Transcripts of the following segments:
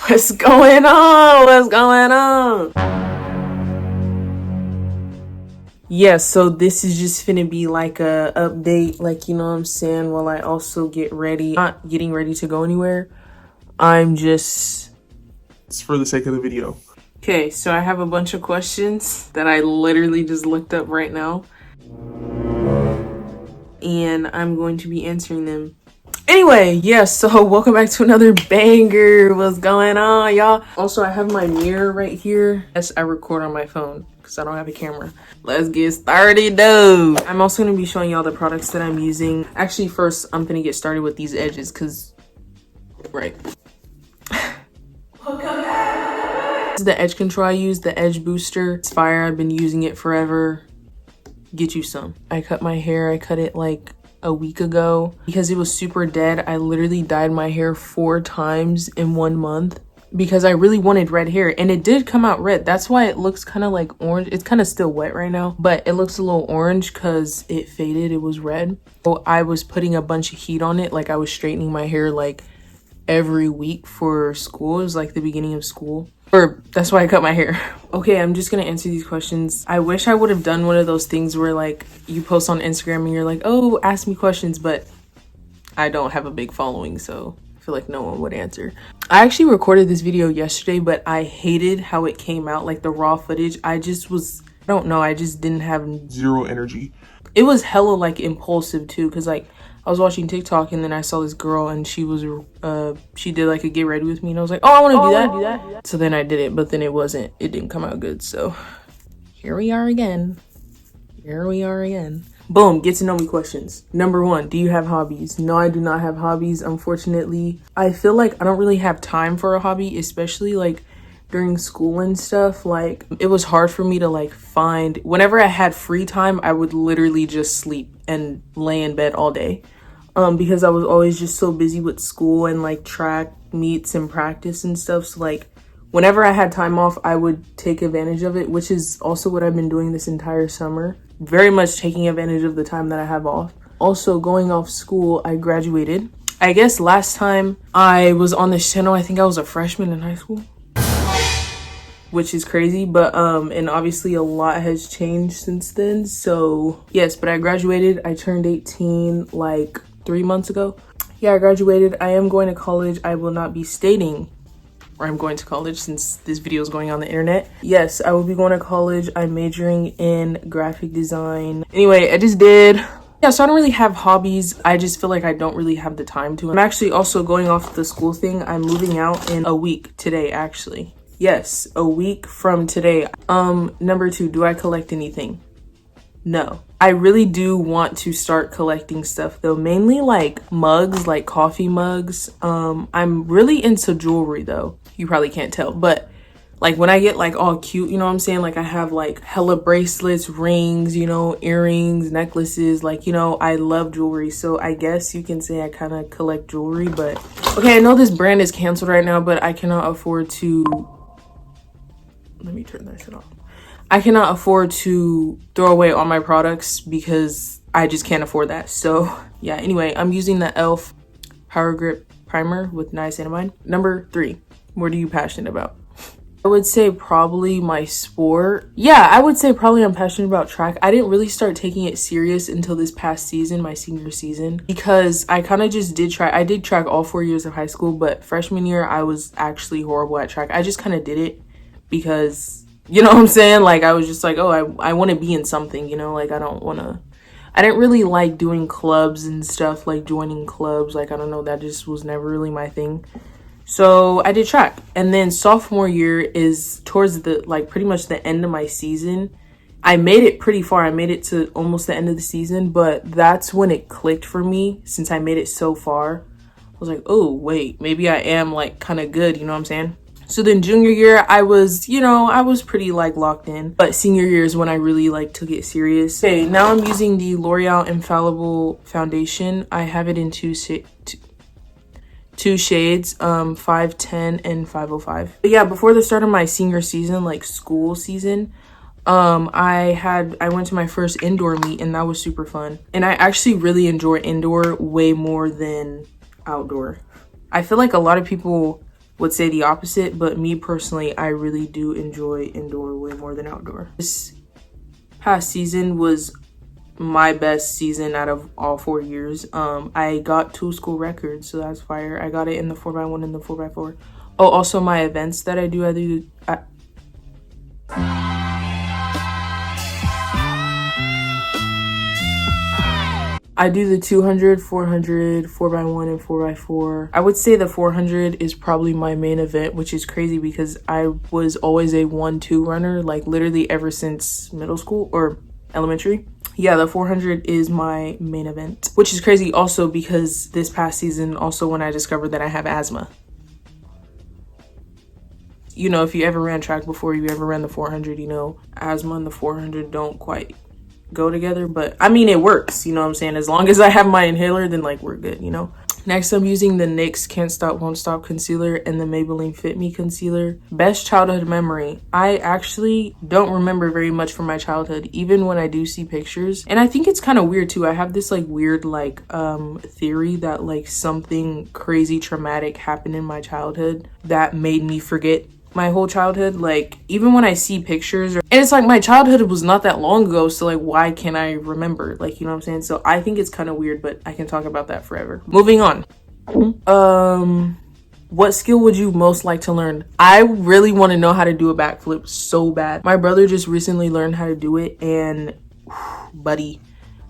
What's going on? What's going on? Yeah, so this is just finna be like a update, like, you know what I'm saying, while I also get ready. Not getting ready to go anywhere. It's for the sake of the video. Okay, so I have a bunch of questions that I literally just looked up right now. And I'm going to be answering them. Anyway, yeah, so welcome back to another banger. What's going on, y'all? Also, I have my mirror right here. Yes, I record on my phone because I don't have a camera. Let's get started, though. I'm also going to be showing y'all the products that I'm using. Actually, first, I'm going to get started with these edges because, right. This is the edge control I use, the edge booster. It's fire. I've been using it forever. Get you some. I cut my hair. I cut it like a week ago because it was super dead. I literally dyed my hair 4 times in 1 month because I really wanted red hair, and it did come out red. That's why it looks kind of like orange. It's kind of still wet right now, but it looks a little orange because it faded. It was red. So I was putting a bunch of heat on it. Like I was straightening my hair like every week for school. It was like the beginning of school. Or that's why I cut my hair. Okay, I'm just gonna answer these questions. I wish I would have done one of those things where like you post on Instagram and you're like, oh, ask me questions, but I don't have a big following, so I feel like no one would answer. I actually recorded this video yesterday, but I hated how it came out, like the raw footage. I don't know, I just didn't have zero energy. It was hella like impulsive too, because like I was watching TikTok and then I saw this girl and she did like a get ready with me and I was like, oh, I want to do that. So then I did it, but then it didn't come out good. So here we are again. Boom, get to know me questions. Number 1, do you have hobbies? No, I do not have hobbies, unfortunately. I feel like I don't really have time for a hobby, especially like during school and stuff. Like it was hard for me to like find, whenever I had free time, I would literally just sleep and lay in bed all day. Because I was always just so busy with school and like track meets and practice and stuff. So like whenever I had time off, I would take advantage of it, which is also what I've been doing this entire summer. Very much taking advantage of the time that I have off. Also going off school, I graduated. I guess last time I was on this channel, I think I was a freshman in high school, which is crazy, but and obviously a lot has changed since then. So yes, but I graduated. I turned 18 like 3 months ago. Yeah, I graduated. I am going to college. I will not be stating where I'm going to college since this video is going on the internet. Yes, I will be going to college. I'm majoring in graphic design. Anyway, I just did. Yeah, so I don't really have hobbies. I just feel like I don't really have the time to. I'm actually also going off the school thing. I'm moving out in a week today, actually. Yes, a week from today. Number 2, do I collect anything? No. I really do want to start collecting stuff though, mainly like mugs, like coffee mugs. I'm really into jewelry though. You probably can't tell, but like when I get like all cute, you know what I'm saying? Like I have like hella bracelets, rings, you know, earrings, necklaces, like, you know, I love jewelry. So I guess you can say I kind of collect jewelry, but okay, I know this brand is canceled right now, but I cannot afford to, let me turn that shit off. I cannot afford to throw away all my products because I just can't afford that. So yeah, anyway, I'm using the e.l.f. Power Grip Primer with niacinamide. Number 3, what are you passionate about? I would say probably my sport. Yeah, I would say probably I'm passionate about track. I didn't really start taking it serious until this past season, my senior season, because I kind of just did track. I did track all 4 years of high school, but freshman year, I was actually horrible at track. I just kind of did it because, you know what I'm saying? Like, I was just like, oh, I want to be in something, you know? Like, I didn't really like doing clubs and stuff, like joining clubs. Like, I don't know, that just was never really my thing. So I did track. And then sophomore year is towards the, like, pretty much the end of my season. I made it pretty far. I made it to almost the end of the season, but that's when it clicked for me. Since I made it so far, I was like, oh, wait, maybe I am, like, kind of good, you know what I'm saying? So then junior year, I was, you know, I was pretty like locked in, but senior year is when I really like took it serious. Okay, now I'm using the L'Oreal Infallible foundation. I have it in two shades, 510 and 505. But yeah, before the start of my senior season, like school season, I went to my first indoor meet and that was super fun. And I actually really enjoy indoor way more than outdoor. I feel like a lot of people would say the opposite, but me personally, I really do enjoy indoor way more than outdoor. This past season was my best season out of all 4 years. I got 2 school records, so that's fire. I got it in the 4x1 and the 4x4. Oh, also my events that I do, I do the 200, 400, 4x1, and 4x4. I would say the 400 is probably my main event, which is crazy because I was always a 1-2 runner, like literally ever since middle school or elementary. Yeah, the 400 is my main event, which is crazy also because this past season, also when I discovered that I have asthma. You know, if you ever ran track before, you ever ran the 400, you know, asthma and the 400 don't quite go together, but I mean it works, you know what I'm saying? As long as I have my inhaler, then like we're good, you know. Next, I'm using the NYX Can't Stop Won't Stop concealer and the Maybelline Fit Me concealer. Best childhood memory. I actually don't remember very much from my childhood, even when I do see pictures. And I think it's kind of weird too. I have this like weird like theory that like something crazy traumatic happened in my childhood that made me forget my whole childhood. Like even when I see pictures and it's like my childhood was not that long ago, so like why can't I remember, like, you know what I'm saying? So I think it's kind of weird, but I can talk about that forever. Moving on. What skill would you most like to learn? I really want to know how to do a backflip so bad. My brother just recently learned how to do it, and buddy,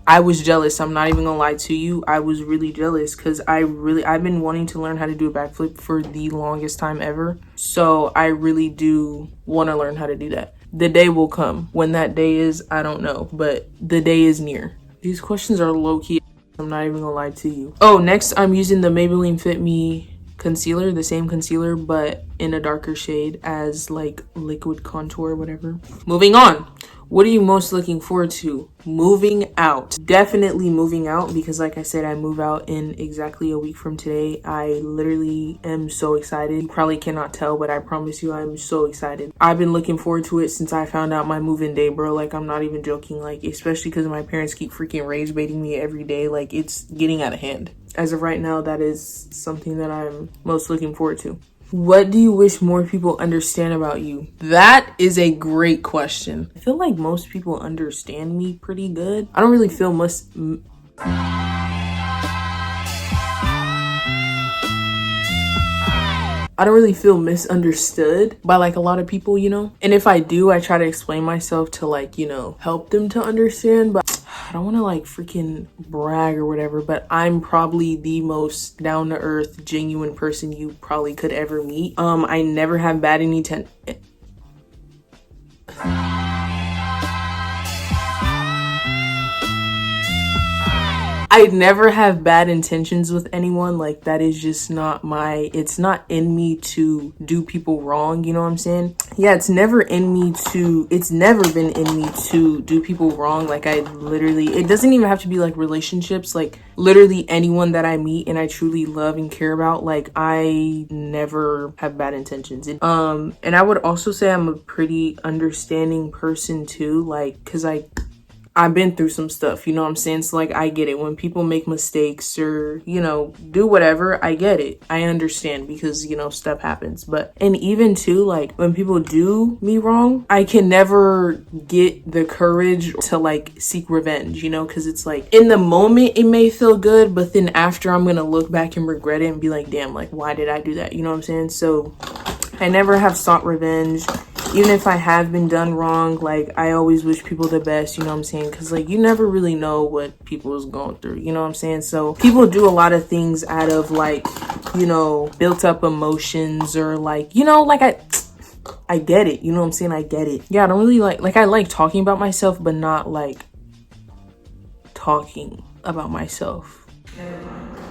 I was jealous. I'm not even gonna lie to you. I was really jealous because I've been wanting to learn how to do a backflip for the longest time ever. So I really do want to learn how to do that. The day will come. When that day is, I don't know, but the day is near. These questions are low key. I'm not even gonna lie to you. Oh, next I'm using the Maybelline Fit Me concealer, the same concealer, but in a darker shade as like liquid contour or whatever. Moving on. What are you most looking forward to? Moving out. Definitely moving out because like I said, I move out in exactly a week from today. I literally am so excited. You probably cannot tell, but I promise you I'm so excited. I've been looking forward to it since I found out my move-in day, bro. Like I'm not even joking, like especially because my parents keep freaking rage baiting me every day. Like it's getting out of hand. As of right now, that is something that I'm most looking forward to. What do you wish more people understand about you? That is a great question. I feel like most people understand me pretty good. I don't really feel much. I don't really feel misunderstood by like a lot of people, you know? And if I do, I try to explain myself to like, you know, help them to understand, but I don't want to like freaking brag or whatever, but I'm probably the most down-to-earth, genuine person you probably could ever meet. I never have bad intent. I never have bad intentions with anyone. Like that is just not it's not in me to do people wrong, you know what I'm saying? Yeah, it's never been in me to do people wrong. Like it doesn't even have to be like relationships, like literally anyone that I meet and I truly love and care about, like I never have bad intentions. And I would also say I'm a pretty understanding person too, like because I've been through some stuff, you know what I'm saying? So like I get it when people make mistakes or, you know, do whatever. I get it. I understand because, you know, stuff happens. But and even too, like when people do me wrong, I can never get the courage to like seek revenge, you know, because it's like in the moment it may feel good, but then after I'm gonna look back and regret it and be like, damn, like why did I do that? You know what I'm saying? So I never have sought revenge. Even if I have been done wrong, like I always wish people the best, you know what I'm saying? Because like you never really know what people is going through, you know what I'm saying? So people do a lot of things out of like, you know, built up emotions or like, you know, like I get it, you know what I'm saying? I get it. Yeah, I don't really like I like talking about myself, but not like talking about myself.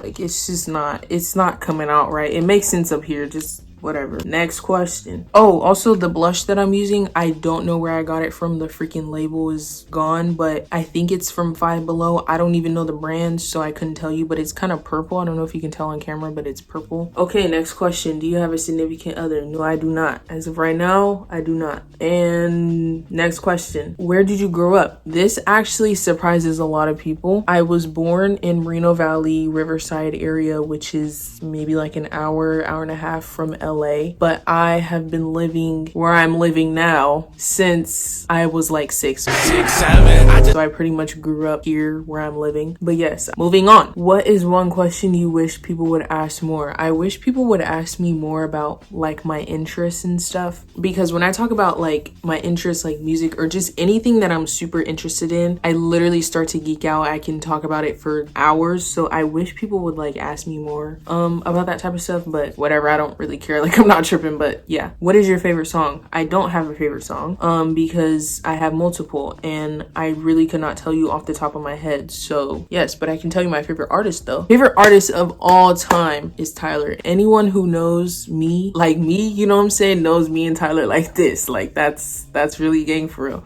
Like it's not coming out right. It makes sense up here, just whatever. Next question. Oh, also the blush that I'm using, I don't know where I got it from. The freaking label is gone, but I think it's from Five Below. I don't even know the brand, so I couldn't tell you, but it's kind of purple. I don't know if you can tell on camera, but it's purple. Okay, next question. Do you have a significant other? No, I do not. As of right now, I do not. And next question. Where did you grow up? This actually surprises a lot of people. I was born in Moreno Valley, Riverside area, which is maybe like an hour and a half from LA. LA, but I have been living where I'm living now since I was like 6 or 7. So I pretty much grew up here where I'm living. But yes, moving on. What is one question you wish people would ask more? I wish people would ask me more about like my interests and stuff, because when I talk about like my interests, like music or just anything that I'm super interested in, I literally start to geek out. I can talk about it for hours. So I wish people would like ask me more about that type of stuff, but whatever, I don't really care. Like, I'm not tripping. But yeah, what is your favorite song? I don't have a favorite song because I have multiple and I really could not tell you off the top of my head. So yes, but I can tell you my favorite artist though. Favorite artist of all time is Tyler. Anyone who knows me, like me, you know what I'm saying, knows me and Tyler like this. Like that's really gang for real.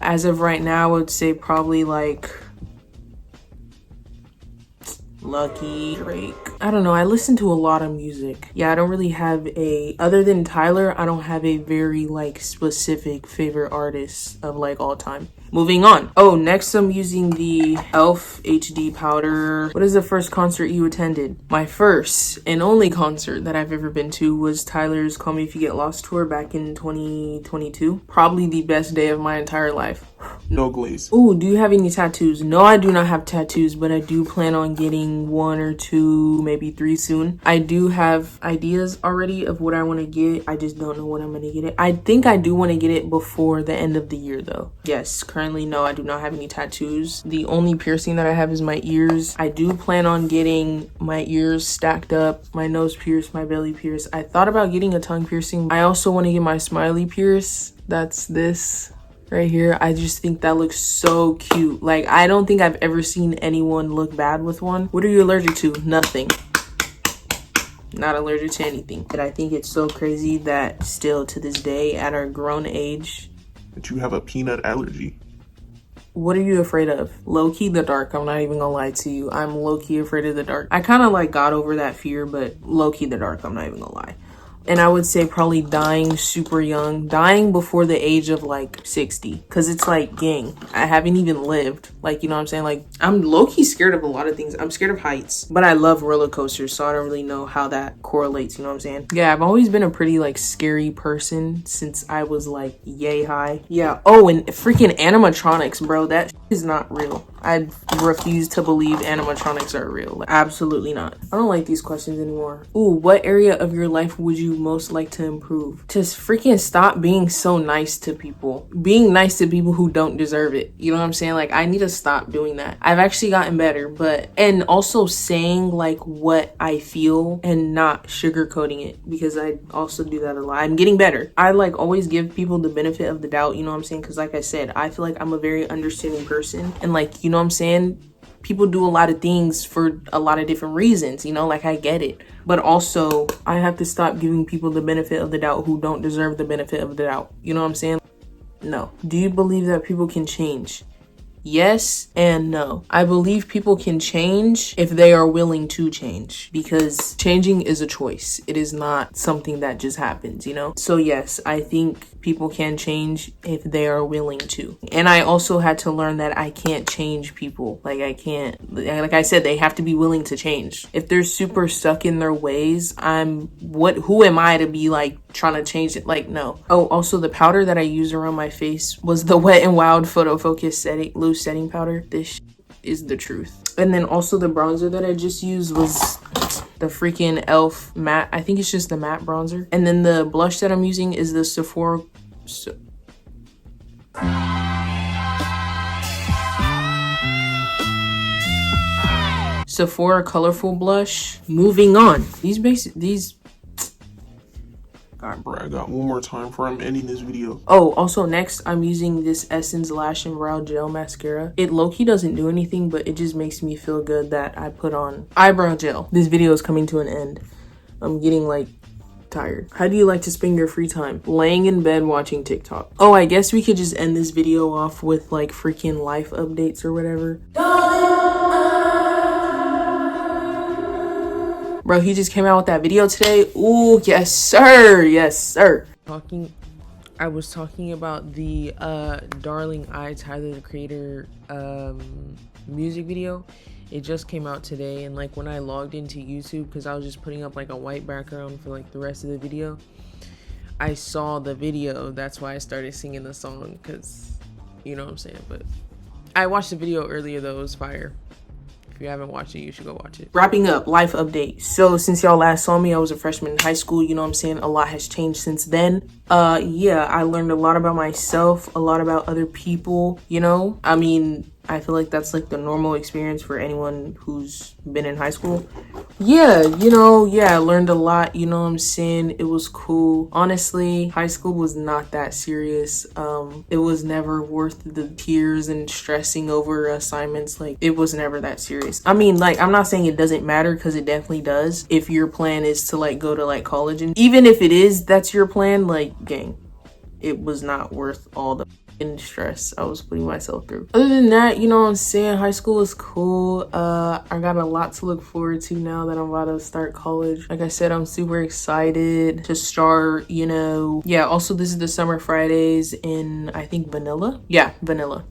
As of right now, I would say probably like Lucky, Drake. I don't know, I listen to a lot of music. Yeah, I don't really have other than Tyler, I don't have a very like specific favorite artist of like all time. Moving on. Oh, next I'm using the e.l.f. HD powder. What is the first concert you attended? My first and only concert that I've ever been to was Tyler's Call Me If You Get Lost tour back in 2022. Probably the best day of my entire life. No glaze. Ooh, do you have any tattoos? No, I do not have tattoos, but I do plan on getting 1 or 2, maybe 3 soon. I do have ideas already of what I want to get. I just don't know when I'm going to get it. I think I do want to get it before the end of the year though. Yes, currently no, I do not have any tattoos. The only piercing that I have is my ears. I do plan on getting my ears stacked up, my nose pierced, my belly pierced. I thought about getting a tongue piercing. I also want to get my smiley pierced. That's this right here. I just think that looks so cute. Like, I don't think I've ever seen anyone look bad with one. What are you allergic to? Nothing. Not allergic to anything. But I think it's so crazy that still to this day at our grown age that you have a peanut allergy. What are you afraid of? Low-key the dark. I'm not even gonna lie to you. I'm low-key afraid of the dark. I kind of like got over that fear, but low-key the dark, I'm not even gonna lie. And I would say probably dying super young, dying before the age of like 60. Cause it's like, gang, I haven't even lived. Like, you know what I'm saying? Like, I'm low-key scared of a lot of things. I'm scared of heights, but I love roller coasters. So I don't really know how that correlates. You know what I'm saying? Yeah, I've always been a pretty like scary person since I was like yay high. Yeah. Oh, and freaking animatronics, bro. That is not real. I refuse to believe animatronics are real. Like, absolutely not. I don't like these questions anymore. Ooh, what area of your life would you most like to improve? Just freaking stop being so nice to people. Being nice to people who don't deserve it. You know what I'm saying? Like, I need to stop doing that. I've actually gotten better, and also saying like what I feel and not sugarcoating it, because I also do that a lot. I'm getting better. I like always give people the benefit of the doubt, you know what I'm saying? Because like I said, I feel like I'm a very understanding person, and like, you know what I'm saying? People do a lot of things for a lot of different reasons, you know, like I get it. But also, I have to stop giving people the benefit of the doubt who don't deserve the benefit of the doubt. You know what I'm saying? No. Do you believe that people can change? Yes and no. I believe people can change if they are willing to change, because changing is a choice. It is not something that just happens, you know? So yes, I think people can change if they are willing to. And I also had to learn that I can't change people. Like I can't, like I said, they have to be willing to change. If they're super stuck in their ways, who am I to be like trying to change it? Like, no. Oh, also the powder that I used around my face was the Wet n Wild Photo Focus loose setting powder. This is the truth. And then also the bronzer that I just used was the freaking e.l.f. matte. I think it's just the matte bronzer. And then the blush that I'm using is the Sephora Colorful Blush. Moving on. Bro, I got one more time before I'm ending this video. Oh, also next, I'm using this Essence Lash and Brow Gel Mascara. It low-key doesn't do anything, but it just makes me feel good that I put on eyebrow gel. This video is coming to an end. I'm getting like tired. How do you like to spend your free time? Laying in bed watching TikTok. Oh, I guess we could just end this video off with like freaking life updates or whatever. Bro, he just came out with that video today. Ooh, yes, sir. Yes, sir. I was talking about the Darling I, Tyler the Creator music video. It just came out today, and like when I logged into YouTube, because I was just putting up like a white background for like the rest of the video, I saw the video. That's why I started singing the song, because you know what I'm saying. But I watched the video earlier though. It was fire. If you haven't watched it, you should go watch it. Wrapping up, life update. So since y'all last saw me, I was a freshman in high school. You know what I'm saying? A lot has changed since then. Yeah, I learned a lot about myself, a lot about other people, you know? I mean, I feel like that's like the normal experience for anyone who's been in high school. Yeah, I learned a lot, you know what I'm saying? It was cool. Honestly, high school was not that serious. It was never worth the tears and stressing over assignments. Like, it was never that serious. I mean, like, I'm not saying it doesn't matter, because it definitely does. If your plan is to like go to like college, and even if it is, that's your plan, like, gang, it was not worth all the stress I was putting myself through. Other than that, you know what I'm saying, high school is cool. I got a lot to look forward to now that I'm about to start college. Like I said, I'm super excited to start, you know. Yeah, also this is the summer Fridays in, I think, vanilla. Yeah, vanilla.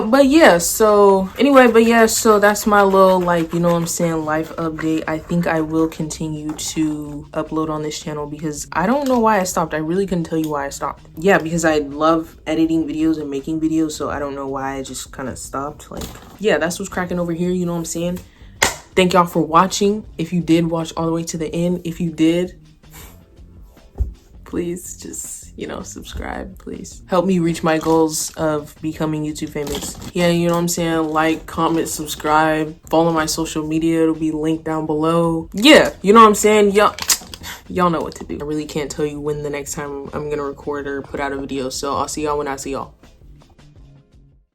But yeah, so that's my little, like, you know what I'm saying, life update. I think I will continue to upload on this channel, because I don't know why I stopped. I really couldn't tell you why I stopped. Yeah, because I love editing videos and making videos, so I don't know why I just kind of stopped. Like, yeah, that's what's cracking over here, you know what I'm saying? Thank y'all for watching. If you did watch all the way to the end, if you did, please just, you know, subscribe, please. Help me reach my goals of becoming YouTube famous. Yeah, you know what I'm saying? Like, comment, subscribe, follow my social media. It'll be linked down below. Yeah, you know what I'm saying? Y'all know what to do. I really can't tell you when the next time I'm gonna record or put out a video, so I'll see y'all when I see y'all.